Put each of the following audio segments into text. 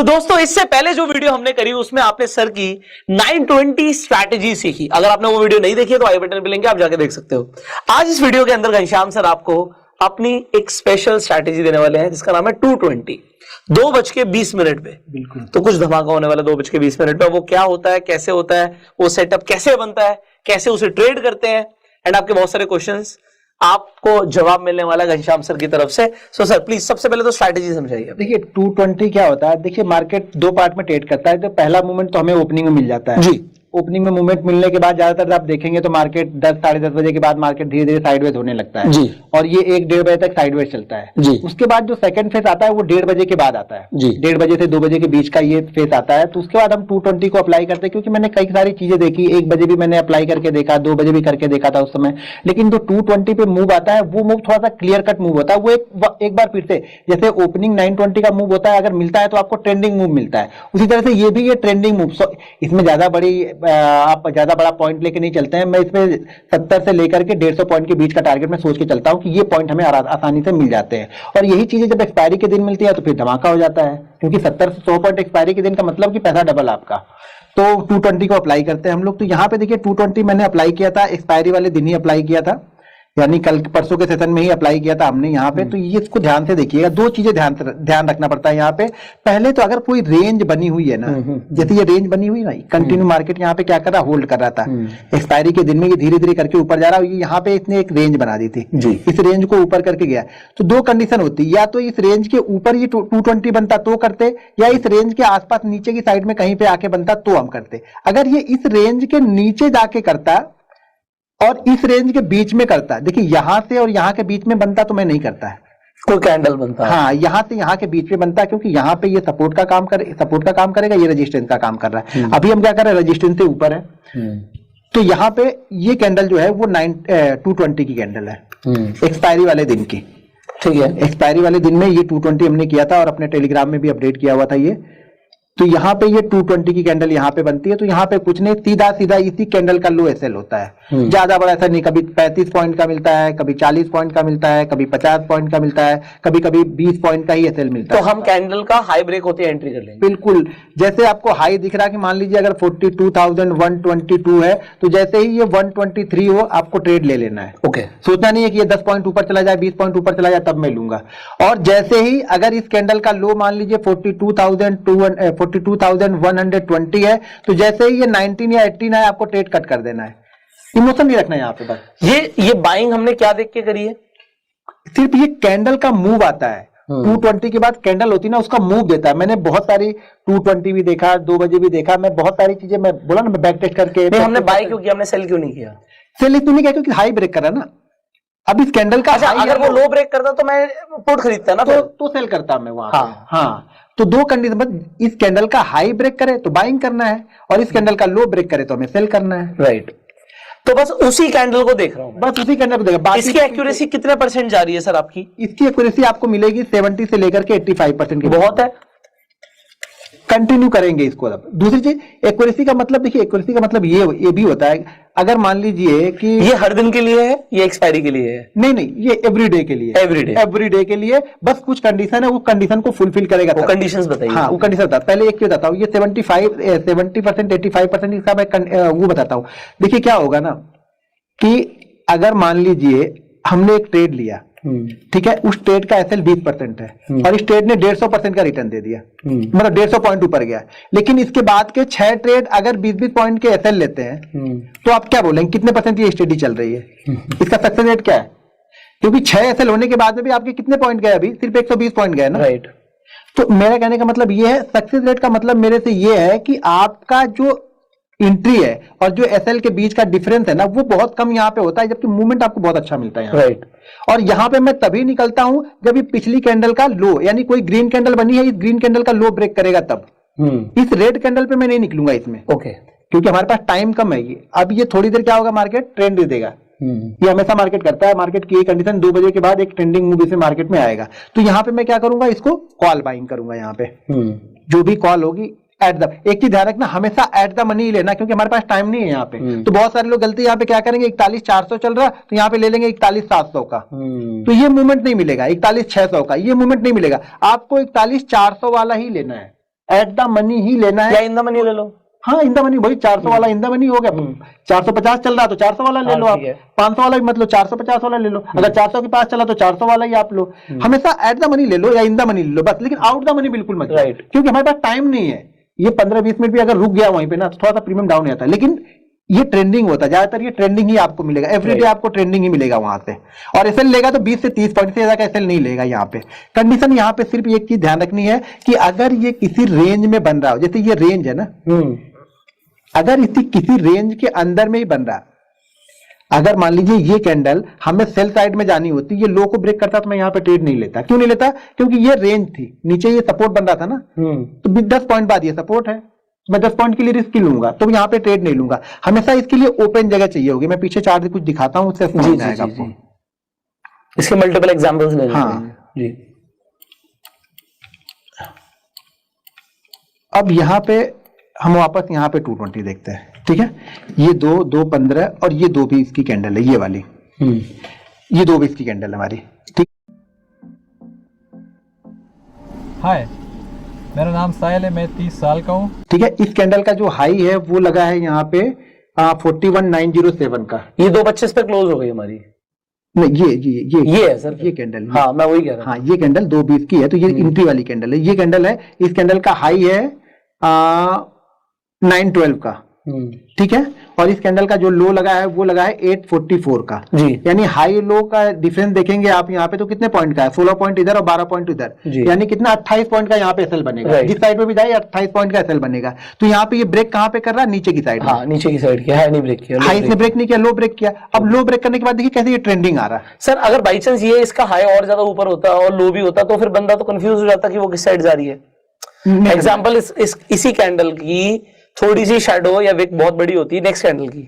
दोस्तों इससे पहले जो वीडियो हमने करी उसमें आपने सर की 920 स्ट्रैटेजी सीखी। अगर आपने वो वीडियो नहीं देखी है तो आई बटन पे लिंक है, आप जाके देख सकते हो। आज इस वीडियो के अंदर घनश्याम सर आपको अपनी एक स्पेशल स्ट्रैटेजी देने वाले हैं जिसका नाम है 220, 2:20 पे। बिल्कुल। तो कुछ धमाका होने वाला 2:20 पे। वो क्या होता है, कैसे होता है, वो सेटअप कैसे बनता है, कैसे उसे ट्रेड करते हैं, एंड आपके बहुत सारे क्वेश्चंस आपको जवाब मिलने वाला है घनश्याम सर की तरफ से। सो सर प्लीज सबसे पहले तो स्ट्रैटेजी समझाइए। देखिए 220 क्या होता है, देखिए मार्केट दो पार्ट में ट्रेड करता है। तो पहला मूवमेंट तो हमें ओपनिंग में मिल जाता है जी। ओपनिंग में मूवमेंट मिलने के बाद ज्यादातर आप देखेंगे तो मार्केट 10 साढ़े 10 बजे के बाद मार्केट धीरे धीरे साइडवेज होने लगता है जी। और ये 1-1:30 बजे तक साइडवेज चलता है जी। उसके बाद जो सेकंड फेज आता है वो 1:30 बजे के बाद आता है जी। 1:30 बजे से 2 बजे के बीच का ये फेज आता है। तो उसके बाद हम 220 को अप्लाई करते हैं, क्योंकि मैंने कई सारी चीजें देखी। 1 बजे भी मैंने अप्लाई करके देखा, 2 बजे भी करके देखा था उस समय। लेकिन जो 220 पे मूव आता है वो मूव थोड़ा सा क्लियर कट मूव होता है। वो एक बार फिर से जैसे ओपनिंग 920 का मूव होता है, अगर मिलता है तो आपको ट्रेंडिंग मूव मिलता है, उसी तरह से ये भी ये ट्रेंडिंग मूव। इसमें ज्यादा बड़ी आप ज्यादा बड़ा पॉइंट लेके नहीं चलते हैं। मैं इसमें 70 से लेकर के 150 पॉइंट के बीच का टारगेट में सोच के चलता हूं कि ये पॉइंट हमें आसानी से मिल जाते हैं। और यही चीजें जब एक्सपायरी के दिन मिलती है तो फिर धमाका हो जाता है, क्योंकि 70 से 100 पॉइंट एक्सपायरी के दिन का मतलब कि पैसा डबल आपका। तो 220 को अप्लाई करते हैं हम लोग। तो यहाँ पे देखिए 220 मैंने अप्लाई किया था, एक्सपायरी वाले दिन ही अप्लाई किया था, यानी कल परसों के सेशन में ही अप्लाई किया था हमने यहाँ पे। तो ये इसको ध्यान से देखिएगा, दो चीजें ध्यान रखना पड़ता है यहाँ पे। पहले तो अगर कोई रेंज बनी हुई है ना, जैसे ये रेंज बनी हुई ना, कंटिन्यू मार्केट यहाँ पे क्या कर रहा, होल्ड कर रहा था। एक्सपायरी के दिन में ये धीरे धीरे करके ऊपर जा रहा है। यहाँ पे इसने एक रेंज बना दी थी, इस रेंज को ऊपर करके गया। तो दो कंडीशन होती, या तो इस रेंज के ऊपर ये 220 बनता तो करते, या इस रेंज के आसपास नीचे की साइड में कहीं पे आके बनता तो हम करते। अगर ये इस रेंज के नीचे जाके करता और इस रेंज के बीच में करता, देखिए यहां से और यहां के बीच में बनता तो मैं नहीं करता है, कोई कैंडल बनता है। हाँ, यहां से यहां के बीच में बनता है, क्योंकि यहां पे ये सपोर्ट का काम करेगा, ये रेजिस्टेंस का काम कर रहा है। अभी हम क्या कर रहे हैं, रेजिस्टेंस से ऊपर है। तो यहाँ पे ये कैंडल जो है वो 220 की कैंडल है, एक्सपायरी वाले दिन की। ठीक है, एक्सपायरी वाले दिन में ये 220 हमने किया था और अपने टेलीग्राम में भी अपडेट किया हुआ था ये। तो यहाँ पे ये 220 की कैंडल यहाँ पे बनती है। तो यहाँ पे कुछ नहीं, सीधा सीधा इसी कैंडल का लो एसएल होता है। ज्यादा बड़ा ऐसा नहीं, कभी 35 पॉइंट का मिलता है, कभी 40 पॉइंट का मिलता है, कभी 50 पॉइंट का मिलता है, कभी कभी 20 पॉइंट का ही एसएल मिलता है। तो हम कैंडल का हाई ब्रेक होती है एंट्री कर लेंगे। बिल्कुल, जैसे आपको हाई दिख रहा है कि मान लीजिए अगर 42,122 है, तो जैसे ही ये 123 हो आपको ट्रेड ले लेना है। ओके, सोचना नहीं है कि ये 10 पॉइंट ऊपर चला जाए, 20 पॉइंट ऊपर चला जाए तब मैं लूंगा। और जैसे ही अगर इस कैंडल का लो मान लीजिए 42,120 है, तो जैसे ही ये 19 या 18 है आपको ट्रेड कट कर देना है। इमोशन नहीं रखना है यहाँ पे बस। ये बाइंग हमने क्या देख के करी है, सिर्फ ये कैंडल का मूव आता है। 220 के बाद कैंडल होती है ना, उसका मूव देता है। मैंने बहुत सारी 220 भी देखा, 2 बजे भी देखा, मैं बहुत सारी चीजें, मैं बोला ना मैं बैक टेस्ट करके। नहीं, हमने बाय क्यों किया, हमने सेल क्यों नहीं किया? सेल इसलिए नहीं किया क्योंकि हाई ब्रेक करा ना। अब इस कैंडल का अगर वो लो ब्रेक करता तो मैं पुट खरीदता ना, तो सेल करता मैं वहां। हाँ, तो दो कंडीशन, बस इस कैंडल का हाई ब्रेक करे तो बाइंग करना है, और इस कैंडल का लो ब्रेक करे तो हमें सेल करना है। राइट, तो बस उसी कैंडल को देख रहा हूं, बस उसी कैंडल को देख रहा हूं। इसकी एक्यूरेसी कितने % जा रही है सर आपकी? इसकी एक्यूरेसी आपको मिलेगी 70 से लेकर के 85% की। बहुत है, कंटिन्यू करेंगे इसको। अब दूसरी चीज, एक्यूरेसी का मतलब देखिए, एक्यूरेसी का मतलब ये भी होता है, अगर मान लीजिए कि ये हर दिन के लिए है, ये एक्सपायरी के लिए है? नहीं, ये एवरीडे के लिए, एवरीडे के लिए। बस कुछ कंडीशन है, वो कंडीशन को फुलफिल करेगा। वो कंडीशंस बताइए। हाँ, वो कंडीशन बता, पहले एक बताता हूँ। ये 70%, 85% इसका मैं वो बताता हूँ। देखिए क्या होगा ना, कि अगर मान लीजिए हमने एक ट्रेड लिया, ठीक है, उस ट्रेड का एसएल 20% है और इस ट्रेड ने 150% का रिटर्न दे दिया, मतलब 150 पॉइंट ऊपर गया। लेकिन इसके बाद के 6 ट्रेड अगर 20-20 पॉइंट के एसएल लेते हैं, तो आप क्या बोलेंगे, कितने % ये स्टडी चल रही है? इसका सक्सेस रेट क्या है? क्योंकि 6 एसएल होने के बाद में भी आपके कितने पॉइंट गए? अभी सिर्फ 120 पॉइंट गए ना। राइट। तो मेरा कहने का मतलब ये है, सक्सेस रेट का मतलब मेरे से ये है कि आपका जो एंट्री है और जो एसएल के बीच का डिफरेंस है ना, वो बहुत कम यहाँ पे होता है, जबकि मूवमेंट आपको बहुत अच्छा मिलता है। राइट। और यहाँ पे मैं तभी निकलता हूं जब ये पिछली कैंडल का लो, यानी कोई ग्रीन कैंडल बनी है, इस ग्रीन कैंडल का लो ब्रेक करेगा तब। इस रेड कैंडल पे मैं नहीं निकलूंगा इसमें। ओके, क्योंकि हमारे पास टाइम कम है। अब ये थोड़ी देर क्या होगा, मार्केट ट्रेंड दे देगा। ये हमेशा मार्केट करता है। मार्केट की कंडीशन 2 बजे के बाद एक ट्रेंडिंग मूव से मार्केट में आएगा। तो यहाँ पे मैं क्या करूंगा, इसको कॉल बाइंग करूंगा। यहाँ पे जो भी कॉल होगी एट द, एक चीज ध्यान रखना, हमेशा एट द मनी ही लेना, क्योंकि हमारे पास टाइम नहीं है यहाँ पे। तो बहुत सारे लोग गलती यहाँ पे क्या करेंगे, 41,400 चल रहा तो यहाँ पे ले लेंगे 41,700 का, तो ये मूवमेंट नहीं मिलेगा। 41,600 का ये मूवमेंट नहीं मिलेगा, आपको 41,400 वाला ही लेना है, एट द मनी ही लेना है। या इन द मनी ले लो। हाँ, इन द मनी, वही 400 वाला इन द मनी हो गया। 450 चल रहा तो 400 वाला ले लो आप, 500 वाला भी मतलब 450 वाला ले लो, अगर 400 के पास चला तो 400 वाला ही आप लो। हमेशा एट द मनी ले लो या इन द मनी ले लो बस, लेकिन आउट द मनी बिल्कुल मत लो, क्योंकि हमारे पास टाइम नहीं है। ये 15-20 मिनट भी अगर रुक गया वहीं पे ना तो थोड़ा सा प्रीमियम डाउन आता है, लेकिन ये ट्रेंडिंग होता है, ज्यादातर ये ट्रेंडिंग ही आपको मिलेगा, एवरीडे आपको ट्रेंडिंग ही मिलेगा वहां से। और एसएल लेगा तो 20 से 30 पॉइंट से ज्यादा का एसएल नहीं लेगा यहाँ पे। कंडीशन यहाँ पे सिर्फ एक चीज ध्यान रखनी है कि अगर ये किसी रेंज में बन रहा हो, जैसे ये रेंज है ना, अगर इसी किसी रेंज के अंदर में ही बन रहा, अगर मान लीजिए ये कैंडल हमें सेल साइड में जानी होती, ये लो को ब्रेक करता तो मैं यहाँ पे ट्रेड नहीं लेता। क्यों नहीं लेता? क्योंकि ये रेंज थी, नीचे ये सपोर्ट बन रहा था ना, तो 10 पॉइंट बाद ये सपोर्ट है, मैं 10 पॉइंट के लिए रिस्क लूंगा, तो यहाँ पे ट्रेड नहीं लूंगा। हमेशा इसके लिए ओपन जगह चाहिए होगी। मैं पीछे चार्ट कुछ दिखाता हूँ, उससे समझ में आएगा आपको। इसके मल्टीपल एग्जांपल्स ले लेते हैं। जी, अब यहाँ पे हम वापस यहाँ पे 220 देखते हैं, ठीक है। ये 2.15 और ये 2 भी इसकी कैंडल है, ये वाली, ये 2 भी इसकी कैंडल है हमारी, ठीक। हाय, मेरा नाम साहिल है, मैं 30 साल का हूँ, ठीक है। इस कैंडल का जो हाई है वो लगा है यहाँ पे 41,907 का। ये 2.25 पे क्लोज हो गई हमारी। नहीं, ये है सर, ये कैंडल, हाँ मैं वही कह रहा हूँ। हाँ, ये कैंडल 2.20 की है, तो ये एंट्री वाली कैंडल है, ये कैंडल है। इस कैंडल का हाई है 912 का, ठीक है। और इस कैंडल का जो लो लगा है वो लगा है 844 का जी। यानी हाई लो का डिफरेंस देखेंगे आप यहाँ पे तो कितने पॉइंट का है, 16 पॉइंट इधर और 12 पॉइंट इधर, यानी कितना 28 पॉइंट का यहाँ पे एसएल बनेगा। जिस साइड में भी जाए 28 पॉइंट का एसएल बनेगा। तो यहाँ पे ये ब्रेक कहाँ पे कर रहा है, नीचे की साइड, हाँ नीचे की साइड किया, हाई नहीं ब्रेक किया, हाई से ब्रेक नहीं किया, लो ब्रेक किया। अब लो ब्रेक करने के बाद देखिए कैसे ये ट्रेंडिंग आ रहा है। सर अगर बाई चांस ये इसका हाई और ज्यादा ऊपर होता और लो भी होता तो फिर बंदा तो कंफ्यूज हो जाता कि वो किस साइड जा रही है। एग्जाम्पल इसी कैंडल की थोड़ी सी शैडो या विक बहुत बड़ी होती है नेक्स्ट कैंडल की,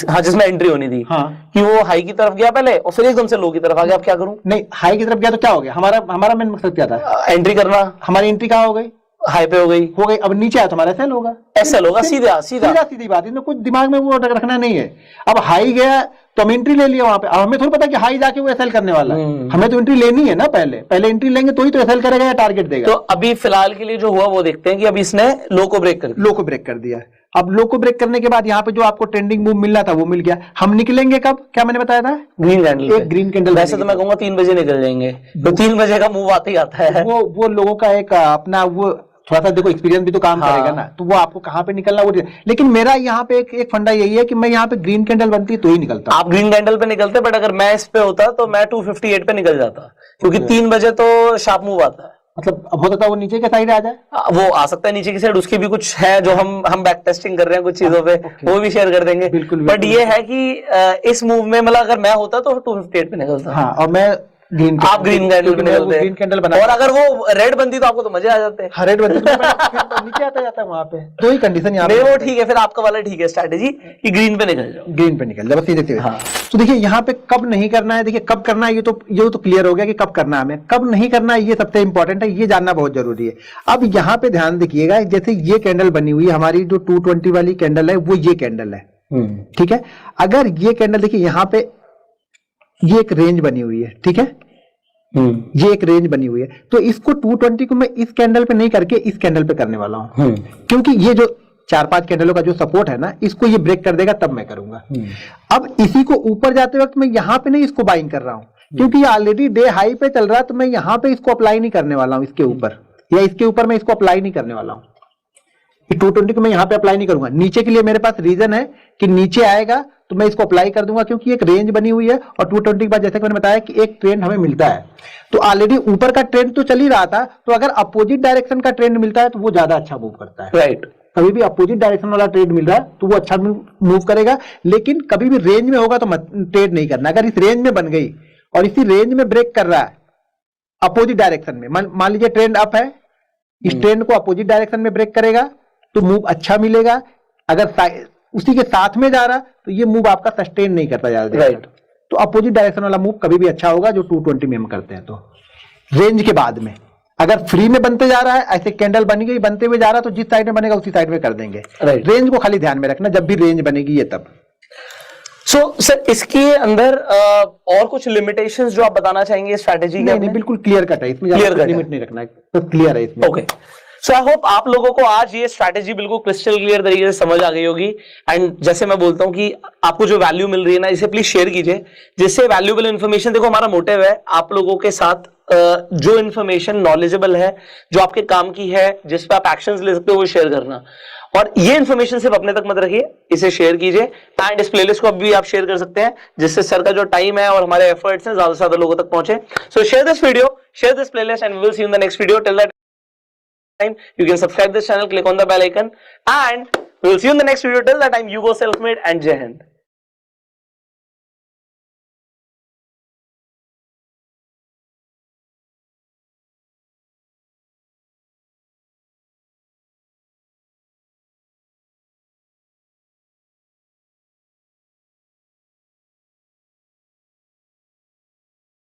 हाँ जिसमें एंट्री होनी थी, हाँ, कि वो हाई की तरफ गया पहले और फिर एकदम से लो की तरफ आ गया। अब क्या करूं? नहीं, हाई की तरफ गया तो क्या हो गया, हमारा मेन मकसद क्या था, एंट्री करना। हमारी एंट्री कहाँ हो गई, हाई पे हो गई। अब नीचे आया तो हमारा एसएल होगा, एसएल होगा, सीधी बात, इसमें कुछ दिमाग में वो रखना नहीं है। अब हाई गया तो हम एंट्री ले लिया वहां पे, अब हमें थोड़ी पता कि हाई जाके वो एसएल करने वाला है, हमें तो एंट्री लेनी है ना, पहले एंट्री लेंगे तो ही तो एसएल करेगा या टारगेट देगा। तो अभी फिलहाल के लिए जो हुआ वो देखते हैं कि अभी इसने लो को ब्रेक कर दिया। अब लो को ब्रेक करने के बाद यहाँ पे जो आपको ट्रेंडिंग मूव मिल रहा था वो मिल गया। हम निकलेंगे कब, क्या मैंने बताया था, ग्रीन कैंडल, एक ग्रीन कैंडल। वैसे तो मैं कहूंगा 3 बजे निकल जाएंगे, तो 3 बजे का मूव आते ही आता है। वो लोगों का एक अपना वो थोड़ा सा देखो एक्सपीरियंस भी तो काम करेगा ना, तो वो आपको कहाँ पे निकलना वो। लेकिन मेरा यहाँ पे एक फंडा यही है कि मैं यहाँ पे ग्रीन कैंडल बनती तो ही निकलता। आप ग्रीन कैंडल पे निकलते, बट अगर मैं इस पे होता तो मैं 258 पे निकल जाता, क्योंकि 3 बजे तो शार्प मूव आता है। मतलब अब होता था वो नीचे के साइड आ जाए, वो आ सकता है नीचे की साइड, उसकी भी कुछ है जो हम बैक टेस्टिंग कर रहे हैं कुछ चीजों पे, वो भी शेयर कर देंगे। बिल्कुल, बट ये है कि इस मूव में मतलब अगर मैं होता तो 258 पे निकलता। हाँ, और मैं आप ग्रीन कैंडल पे निकलते, ग्रीन कैंडल बना, और अगर वो रेड बनती तो आपको तो मजे आ जाते। हाँ, रेड बनती तो नीचे आता जाता है वहां पे। दो ही कंडीशन यहाँ पे, वो ठीक है, फिर आपका वाला ठीक है स्ट्रैटेजी कि ग्रीन पे निकल जाओ, ग्रीन पे निकल जाओ सीधे। हाँ। तो देखिए यहाँ पे कब नहीं करना है, देखिए कब करना है ये तो क्लियर हो गया कि कब करना है, हमें कब नहीं करना है ये सबसे इंपॉर्टेंट है, ये जानना बहुत जरूरी है। अब यहाँ पे ध्यान देखिएगा, जैसे ये कैंडल बनी हुई है हमारी, जो 220 वाली कैंडल है वो ये कैंडल है, ठीक है। अगर ये कैंडल देखिए यहाँ पे ये एक रेंज बनी हुई है, ठीक है, ये एक रेंज बनी हुई है, तो इसको 220 को मैं इस कैंडल पे नहीं करके इस कैंडल पे करने वाला हूं, क्योंकि ये जो 4-5 कैंडलों का जो सपोर्ट है ना, इसको ये ब्रेक कर देगा तब मैं करूंगा। अब इसी को ऊपर जाते वक्त मैं यहाँ पे नहीं इसको बाइंग कर रहा हूं, क्योंकि ये ऑलरेडी डे हाई पे चल रहा है, तो मैं यहाँ पे इसको अप्लाई नहीं करने वाला हूं, इसके ऊपर या इसके ऊपर मैं इसको अप्लाई नहीं करने वाला हूं। 220 को मैं यहाँ पे अप्लाई नहीं करूंगा। नीचे के लिए मेरे पास रीजन है कि नीचे आएगा तो मैं इसको अप्लाई कर दूंगा, क्योंकि एक रेंज बनी हुई है और 220 के बाद जैसे कि मैंने बताया कि एक ट्रेंड हमें मिलता है, तो ऑलरेडी ऊपर का ट्रेंड तो चल ही रहा था, तो अगर अपोजिट डायरेक्शन का ट्रेंड मिलता है तो वो ज्यादा अच्छा मूव करता है। राइट, कभी भी अपोजिट डायरेक्शन वाला ट्रेड मिल रहा है तो वो अच्छा मूव करेगा, लेकिन कभी भी रेंज में होगा तो ट्रेड नहीं करना। अगर इस रेंज में बन गई और इसी रेंज में ब्रेक कर रहा है अपोजिट डायरेक्शन में, मान लीजिए ट्रेंड अप है, इस ट्रेंड को अपोजिट डायरेक्शन में ब्रेक करेगा तो मूव अच्छा मिलेगा। अगर उसी के साथ में जा रहा तो ये मूव आपका सस्टेन नहीं करता ज्यादा। राइट, तो अपोजिट डायरेक्शन वाला मूव कभी भी अच्छा होगा जो 220 में हम करते हैं। तो रेंज के बाद में अगर फ्री में बनते जा रहा है, ऐसे कैंडल बन गई, बनते हुए जा रहा है, तो जिस साइड में बनेगा उसी साइड में कर देंगे। Right. रेंज को खाली ध्यान में रखना, जब भी रेंज बनेगी ये तब। सर इसके अंदर और कुछ लिमिटेशंस जो आप बताना चाहेंगे स्ट्रैटेजी के? नहीं, बिल्कुल क्लियर कट है इसमें, Clear cut लिमिट नहीं रखना है, तो क्लियर है इसमें। ओके, सो आई होप आप लोगों को आज ये स्ट्रैटेजी बिल्कुल क्रिस्टल क्लियर तरीके से समझ आ गई होगी। एंड जैसे मैं बोलता हूं कि आपको जो वैल्यू मिल रही है ना, इसे प्लीज शेयर कीजिए, जिससे वैल्यूएबल इन्फॉर्मेशन, देखो हमारा मोटिव है आप लोगों के साथ जो इन्फॉर्मेशन नॉलेजेबल है, जो आपके काम की है, जिस पे आप एक्शंस ले सकते हो, वो शेयर करना। और ये इन्फॉर्मेशन सिर्फ अपने तक मत रखिए, इसे शेयर कीजिए। एंड इस प्लेलिस्ट को अभी भी आप शेयर कर सकते हैं, जिससे सर का जो टाइम है और हमारे एफर्ट्स हैं ज्यादा से ज्यादा लोगों तक पहुंचे। So share this video, share this playlist, and we will see you in the next video. Till that time, you can subscribe this channel, click on the bell icon, and we will see you in the next video. Till that time, you go self-made and Jai Hind.